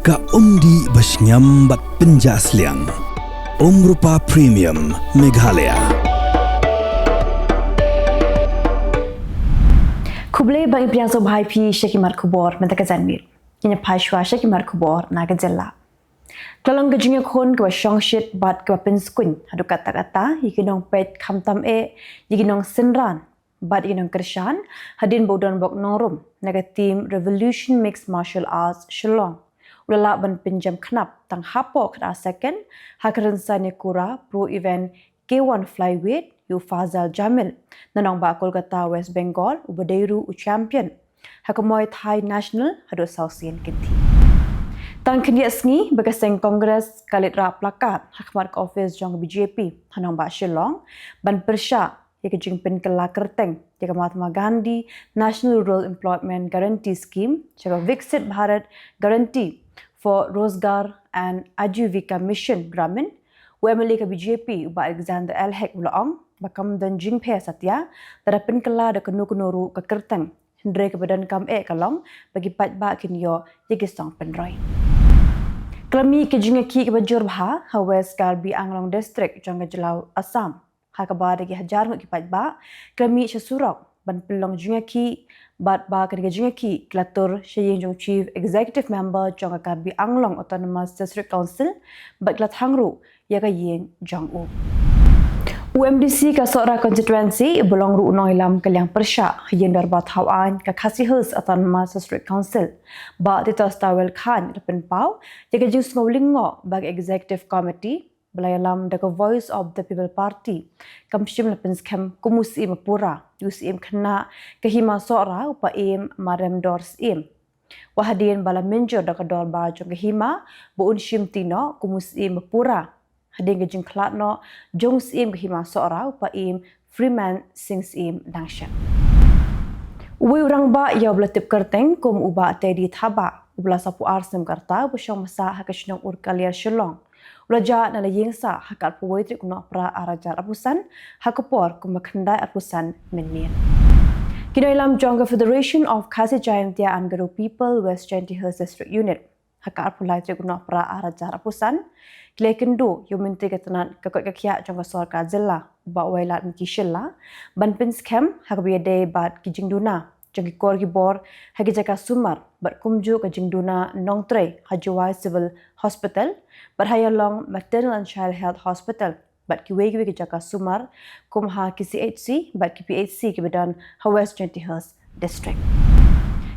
Ka undi basnyambat penjasliang. Nohprah Premium Meghalaya. Khubor bang impian so bhai phi Shekimar Khubor mentaka zanmir. Inya phashwa Shekimar Khubor naga Jylla. Kylleng gajingnya khon ke shongshit bat ke penskun hadu kata-kata yikinong pet khamtam yikinong sinran bat yikinong kershan hadin bodon bok norum naga team Revolution Mixed Martial Arts Shillong. Ulala ban pinjam knap tang hapo kada second hakaran sanya kura pro event K1 flyweight yu Fazal Jamil nanong ba Kolkata West Bengal ubadeiru champion hakamoy Thai national hadu sausian kinti tang kenya sngi bagaseng kongres kalit ra plakat hakmat office jong BJP hanong ba Shillong ban persya yakajing penkela kerteng jika Mahatma Gandhi National Rural Employment Guarantee Scheme jaga Viksit Bharat Guarantee for Rozgar and Ajivika Mission Gramin UMLA ke BJP uba Alexander Elhek Ulaong bakam dan jingpe satya tara penkela da kenu-kenuru ke kerteng hendrai ke badan kam kalong bagi patba kinyo yigisong penroi Kelami ke jingaki ke bajur bha Hawes Karbi Anglong District jangga Jelau Assam hakaba dagi hajar ngut ki patba kelami sesurok ban pelong jingaki bat ba ke jingaki klatur Sheying Jong Chief Executive Member jangga Karbi Anglong Autonomous District Council bat klat hangru yaga yeng jong u UMDC ka sora constituency belong ru unong ilam kaliang persya yen darbat hawan ka khasihus Autonomous District Council ba titas tawel khan depan pau yaga jing ngawlingo bag executive committee belayalam da Voice of the People Party kamshim lepen skam kumusi mapura usim kena kahima sora upa marem dors wahadien bala menjor da dor ba jong kahima bu unshim tino kumusi mapura hading gajing klatno jong kahima sora upa Freeman sings dangshan uwi urang ba ya blatip kerteng kum uba tedi thaba ubla sapu arsem karta busyong masa hakashnong urkaliar Shillong Ulaja na layingsa hakal puwetri Nohprah arajar apusan hakapor kumakhandai apusan menmien. Kinailam Jonga Federation of Khasi Jayantia and Garo People West Jainti Hills District Unit hakal puwetri Nohprah arajar apusan kilekendo yuminti katanan kakakya Jonga Sorka Jylla ba wailat miki Shilla ban pinskem hakabiade bat kijingduna Jagi Khubor hagi jaka sumar bat kumju ke jingduna Nohprah Hajuai Civil Hospital bat hayalong Maternal and Child Health Hospital bat kiwegi ke jaka sumar kumha ki CHC bat ki PHC ke badan West Jainti Hills District.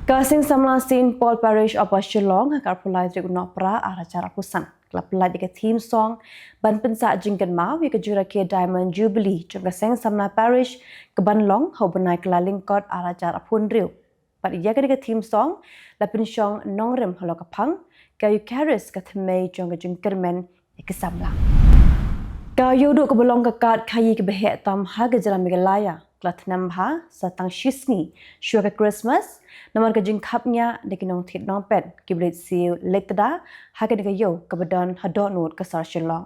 Kasing samlasin Paul Parish of Shillong hakar pulai tri Nohprah aracara pusan kelapulai ke theme song ban pensa jingkan mau ke jura ke Diamond Jubilee jangka seng samna parish ke banlong hau benai kelaling kot aracara punriu pat iya ke theme song lapin song nongrem halo kapang kayu karis ke themei jangka jingkermen ke samla kayu duk ke belong ke kat kayi ke behek tam haga jalan Meghalaya Klatnam ha satang shisni syuka Christmas namar ka jingkhapnya dekinong thit nongpet kibrit siu letada haga dega yo kabadan hadonut ka sar Shillong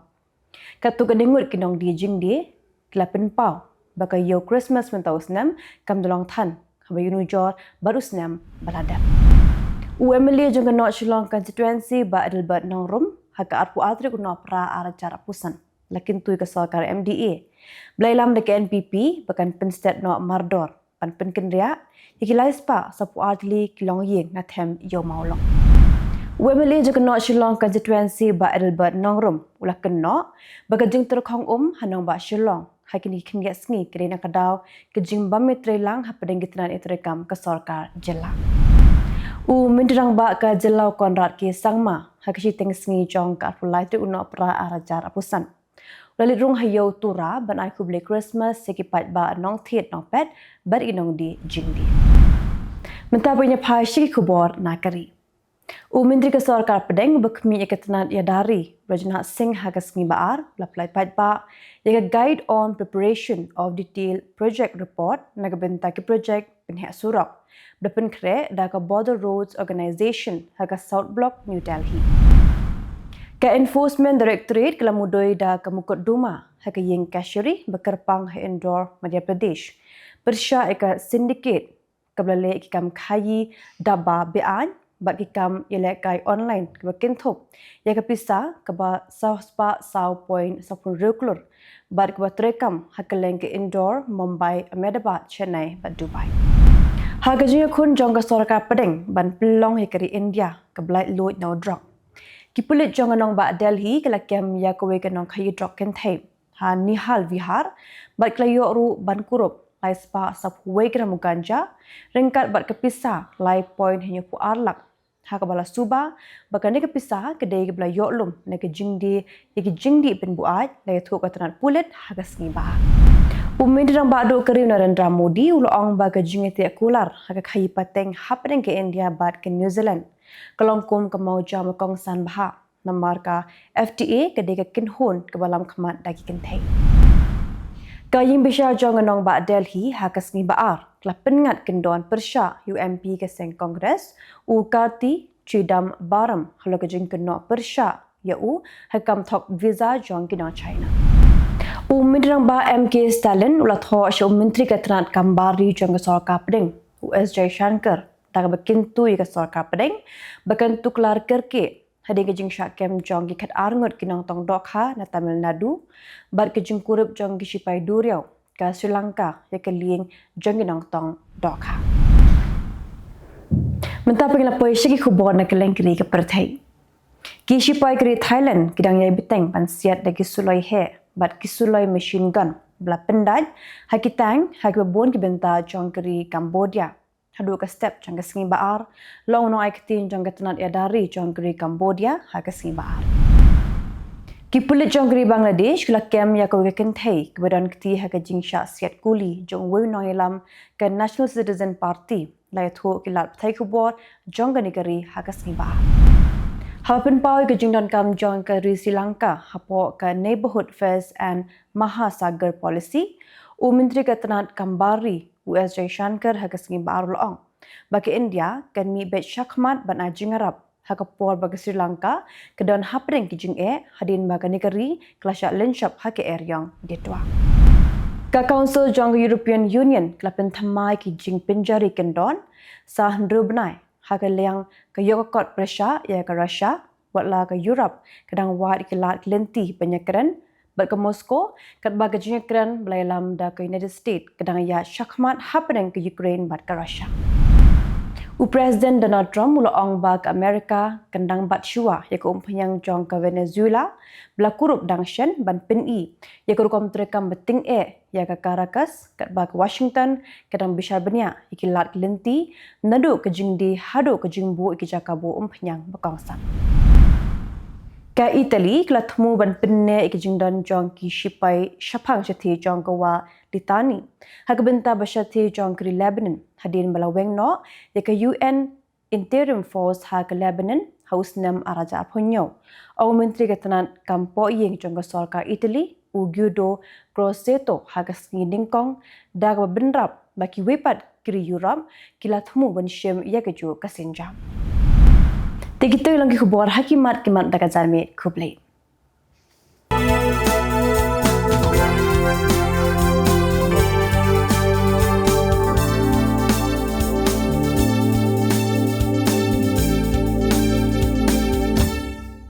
katu ka dengut kinong di jingdi klapen pau baka yo Christmas mentausnam kamdolong than habayunu jor barusnam balada UMLA jangka North Shillong constituency ba adilbat nongrum haga arpu atri Nohprah aracara pusan lakin tui ke sarkar MDA belailam de NPP bahkan penstet no mardor pan penkendria ikilais pa sapu artli kilong yeng nathem yo maulong UMLA jangka North Shillong constituency ba adilbat nongrum ulaken no bagajing terkhong hanong ba Shillong hakini khingia sngi kerena kadaw kejing bametre lang hapadeng gitran itrekam ke sarkar Jylla mendirang ba ka Jylla konrat ke sangma hakashi teng sngi jong ka pulai tu Nohprah arajar apusan lalit rung hayo tura ban ai kuble Christmas sekipat ba nong thiet nong pet bar inong di jingdi mentapunya phai Khubor nakari Menteri ke sarkar pedeng bekmi ikatnan yadari Rajna Singh hagasngi baar laplai pat ba yaga guide on preparation of detailed project report nagabenta ke project penhek surak depan kre da ka Border Roads Organization haga South Block New Delhi Ka Enforcement Directorate kelamudoi da kemukut Duma haka yeng kashiri bekerpang Indore Madhya Pradesh. Persya eka syndicate keblale ikam khayi daba bean bagi kam ilekai online ke kintop ya ke pisa ke ba spa point klur bat ke terekam Kylleng ke indoor Mumbai Ahmedabad Chennai bat Dubai hagajinya kun jong ke sorka pedeng ban pelong hikari India ke blight load no drop kipulit jong anong ba Delhi ke lakem ya ke wekenong khayi drop kenthe ha nihal vihar bat klayo ru ban kurup lai spa sap huwei kena muganja ringkat bat kepisah lai point hanya pu arlak ha kabala suba bakane kepisah kedai ke bela yoklum ne ke jingdi pen buat lai thu katran pulit ha ka sniba Umidrang bado keri Narendra Modi uloong baga jingete kular ha ka khayi pateng hapeng ke India bat ke New Zealand kelongkum ke mau jam kong san baha namar ka FTA kedai ke kinhun ke balam khamat dagi kentei Kaying bisa janganong ba Delhi hakas ni baar klapengat kendon persya UMP ke seng Kongres u karti cidam baram halo ke jing keno persya yau hakam thok visa jong kino China. Midrang ba MK Stalin ulat ho asyo menteri ketranat kambari jong ke sorka pedeng US Jaishankar tak bekintu ke sorka pedeng bakan tuklar kerke Hadi ke jing syakem jong ki khat arngot kinong tong dokha na Tamil Nadu bat ke jing kurup jong ki sipai duriau ka Sri Lanka ya ke liing jong kinong tong dokha Mentapa kila poi syaki khubor na Kylleng kiri ke Pyrthei ki sipai kiri Thailand kidang yai biteng pan siat da ki suloi he bat ki suloi machine gun bla pendaj hakitang hakbon ki benta jong kiri Cambodia Hadu ke step jang ke sengi baar, long no aiktin jang ke tenat ya dari jang kiri Cambodia ha ke sengi baar. Kipulit jang kiri Bangladesh kila kem ya ke kentei kebadan keti ha ke jingsha siat kuli jong weu no ilam ke National Citizen Party lai thu kilat Pyrthei Khubor jang ke negeri ha ke sengi baar. Hapen pau ke jingdan kam jang ke Sri Lanka hapo ke Neighborhood Affairs and Mahasagar Policy u menteri ke tenat kambari US Jaishankar hakas ngi baru loong. Bagi India, kan mi bet syakmat ban ajing Arab. Hakapor bagi Sri Lanka, kedan hapring ki jing hadin baga negeri kelasyak lenshap hake eryong ditwa. Ka Council jong European Union kelapen thamai ki jing penjari kendon sah ndrubnai hake liang ke yokot Prussia ya ke Russia watla ke Europe kedang wat kelat lenti penyekeren Bat ke Moscow, kat baga jingkran belailam da ke United States, kedang ya syakmat happening ke Ukraine bat ke Russia. Presiden Donald Trump mula ong ba ke Amerika, kendang bat syua, ya ke umpanyang jong ke Venezuela, bela kurup dang shen ban pin ya ke rukom terekam beting ya ke Caracas, kat ba ke Washington, kedang bisa benia, iki lat kelenti, nadu ke jingdi, hadu ke jingbu iki jakabu umpanyang bekongsan. Ka Italy kala thmu ban pinne ik jingdan jong ki sipai syapang syathi jong kawa litani hakbenta basyathi jong kri Lebanon hadin balaweng no ya ka UN Interim Force ha ka Lebanon haus nam araja phonyo au menteri katanan kampo yeng jong ka sarkar Italy Uguido Crosetto ha ka skiding kong da ka benrap baki wepat kri Europe kila thmu ban shem ya ka jo ka sinjam Tegito ilang khubor hakimat kimat daga jarmi khublei